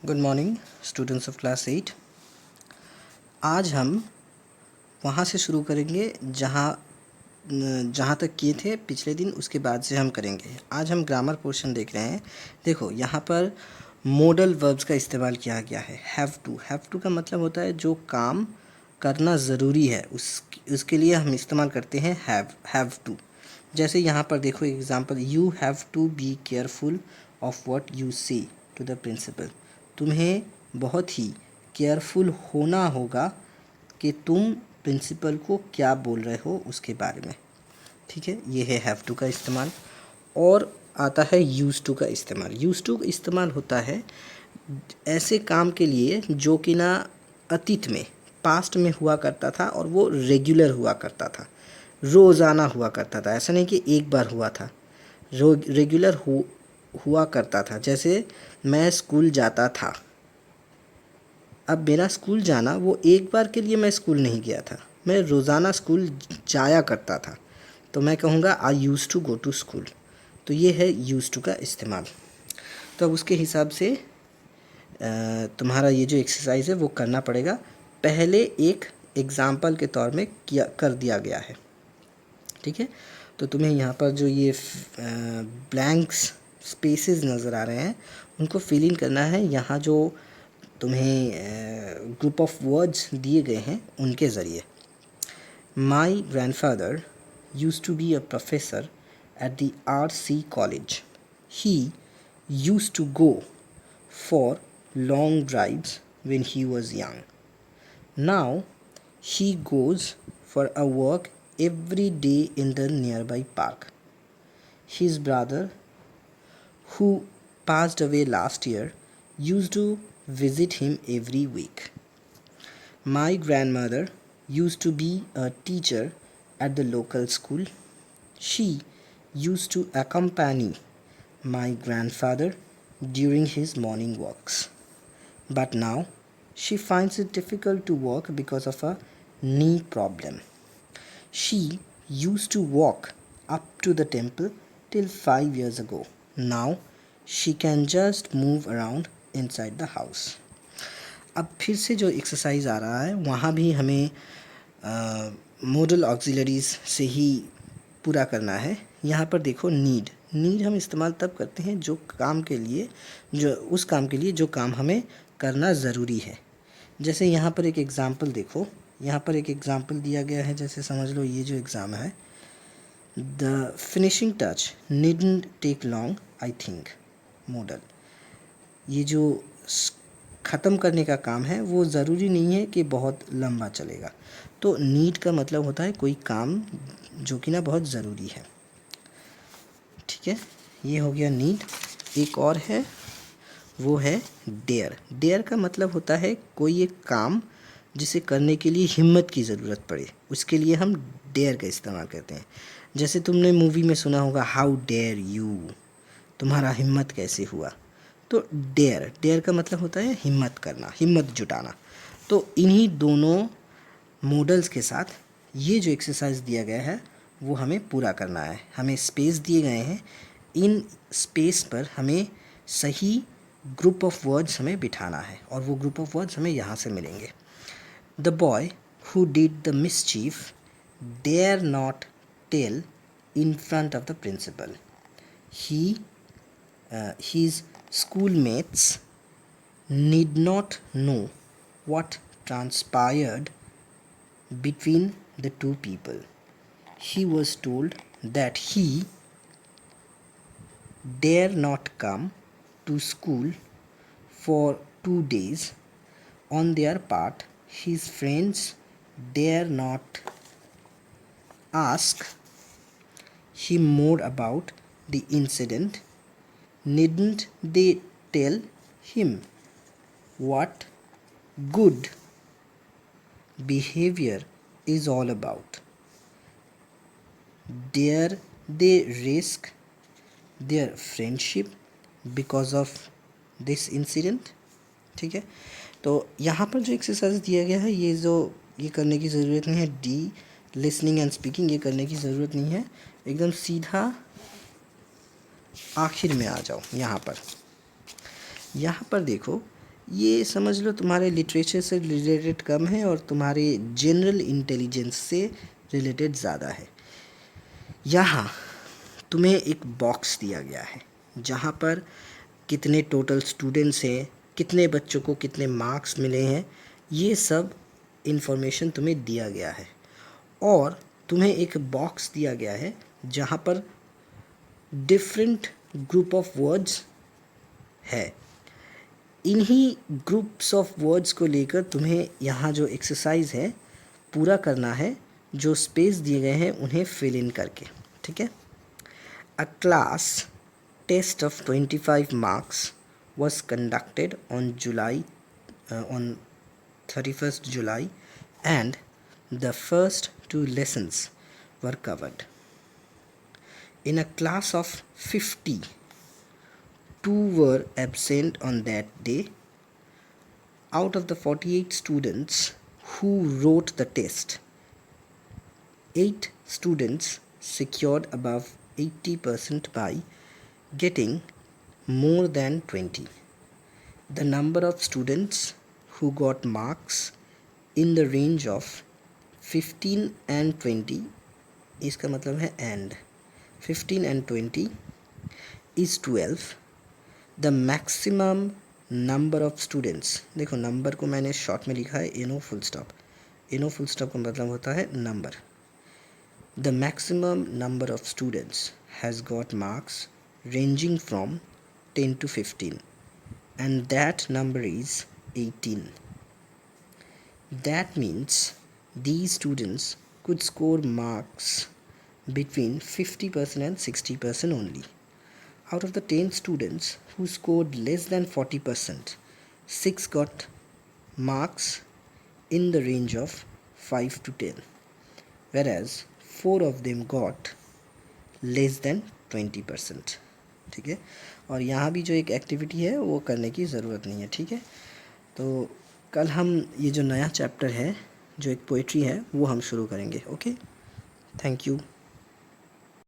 Good morning students of class 8। आज हम वहाँ से शुरू करेंगे जहाँ तक किए थे पिछले दिन, उसके बाद से हम करेंगे। आज हम ग्रामर पोर्शन देख रहे हैं। देखो यहाँ पर मॉडल वर्ब्स का इस्तेमाल किया गया है। हैव टू का मतलब होता है जो काम करना ज़रूरी है, उसके लिए हम इस्तेमाल करते हैं हैव टू। जैसे यहाँ पर देखो example, you have to be careful of what you say to the principal. तुम्हें बहुत ही केयरफुल होना होगा कि तुम प्रिंसिपल को क्या बोल रहे हो उसके बारे में। ठीक है, ये है हैव टू का इस्तेमाल। और आता है यूज़ टू का इस्तेमाल। यूज़ टू का इस्तेमाल होता है ऐसे काम के लिए जो कि ना अतीत में, पास्ट में हुआ करता था और वो रेगुलर हुआ करता था, रोज़ाना हुआ करता था। ऐसा नहीं कि एक बार हुआ था, रेगुलर हुआ करता था। जैसे मैं स्कूल जाता था। अब मेरा स्कूल जाना, वो एक बार के लिए मैं स्कूल नहीं गया था, मैं रोज़ाना स्कूल जाया करता था, तो मैं कहूँगा I use to go to school. तो ये है यूज़ टू का इस्तेमाल। तो अब उसके हिसाब से तुम्हारा ये जो एक्सरसाइज है वो करना पड़ेगा। पहले एक एग्ज़ाम्पल के तौर में कर दिया गया है। ठीक है, तो तुम्हें यहाँ पर जो ये ब्लैंक्स स्पेसेस नज़र आ रहे हैं उनको फिल इन करना है। यहाँ जो तुम्हें ग्रुप ऑफ वर्ड्स दिए गए हैं उनके ज़रिए। My grandfather use to be a professor at the RC college. He use to go for long drives when he was young. Now he goes for a walk every day in the nearby park. His brother, who passed away last year, used to visit him every week. My grandmother used to be a teacher at the local school. She used to accompany my grandfather during his morning walks. But now she finds it difficult to walk because of a knee problem. She used to walk up to the temple till 5 years ago. Now she can just move around inside the house. अब फिर से जो exercise आ रहा है वहाँ भी हमें model auxiliaries से ही पूरा करना है। यहाँ पर देखो नीड हम इस्तेमाल तब करते हैं जो काम के लिए, उस काम के लिए जो काम हमें करना ज़रूरी है। जैसे यहाँ पर एक एग्ज़ाम्पल देखो, यहाँ पर एक एग्ज़ाम्पल दिया गया है। जैसे समझ लो ये जो एग्ज़ाम है, the finishing touch needn't take long I think model. ये जो ख़त्म करने का काम है वो ज़रूरी नहीं है कि बहुत लंबा चलेगा। तो नीड का मतलब होता है कोई काम जो कि ना बहुत ज़रूरी है। ठीक है, ये हो गया नीड। एक और है, वो है डेयर का मतलब होता है कोई एक काम जिसे करने के लिए हिम्मत की ज़रूरत पड़े, उसके लिए हम डेयर का इस्तेमाल करते हैं। जैसे तुमने मूवी में सुना होगा हाउ डेयर यू, तुम्हारा हिम्मत कैसे हुआ। तो डेयर का मतलब होता है हिम्मत करना, हिम्मत जुटाना। तो इन्हीं दोनों मॉडल्स के साथ ये जो एक्सरसाइज दिया गया है वो हमें पूरा करना है। हमें स्पेस दिए गए हैं, इन स्पेस पर हमें सही ग्रुप ऑफ वर्ड्स हमें बिठाना है और वो ग्रुप ऑफ वर्ड्स हमें यहाँ से मिलेंगे। The boy who did the mischief dare not tell in front of the principal. His schoolmates need not know what transpired between the two people. He was told that he dare not come to school for 2 days. On their part, his friends dare not ask him more about the incident. Needn't they tell him what good behavior is all about? Dare they risk their friendship because of this incident? ठीक है, तो यहाँ पर जो exercise दिया गया है ये करने की ज़रूरत नहीं है। डी लिसनिंग एंड स्पीकिंग ये करने की ज़रूरत नहीं है। एकदम सीधा आखिर में आ जाओ। यहाँ पर देखो ये समझ लो तुम्हारे लिटरेचर से रिलेटेड कम है और तुम्हारे जनरल इंटेलिजेंस से रिलेटेड ज़्यादा है। यहाँ तुम्हें एक बॉक्स दिया गया है जहाँ पर कितने टोटल स्टूडेंट्स हैं, कितने बच्चों को कितने मार्क्स मिले हैं, ये सब इन्फॉर्मेशन तुम्हें दिया गया है। और तुम्हें एक बॉक्स दिया गया है जहाँ पर डिफरेंट ग्रुप ऑफ वर्ड्स है। इन्हीं ग्रुप्स ऑफ वर्ड्स को लेकर तुम्हें यहाँ जो एक्सरसाइज है पूरा करना है, जो स्पेस दिए गए हैं उन्हें फिल इन करके, ठीक है। A class test of 25 marks was conducted on 31st July and the first two lessons were covered. In a class of 50, 2 were absent on that day. Out of the 48 students who wrote the test, 8 students secured above 80% by getting more than 20. The number of students who got marks in the range of 15 and 20, इसका मतलब है and 15 and 20 is 12. The maximum number of students, देखो number को मैंने short में लिखा है इनो full stop. इनो full stop का मतलब होता है number. The maximum number of students has got marks ranging from 10 to 15, and that number is 18. That means these students could score marks between 50% and 60% only. Out of the 10 students who scored less than 40%, 6 got marks in the range of 5 to 10, whereas 4 of them got less than 20%, ठीक है। और यहाँ भी जो एक activity है वो करने की ज़रूरत नहीं है, ठीक है। तो कल हम ये जो नया चैप्टर है, जो एक पोइट्री है, वो हम शुरू करेंगे। Okay, thank you.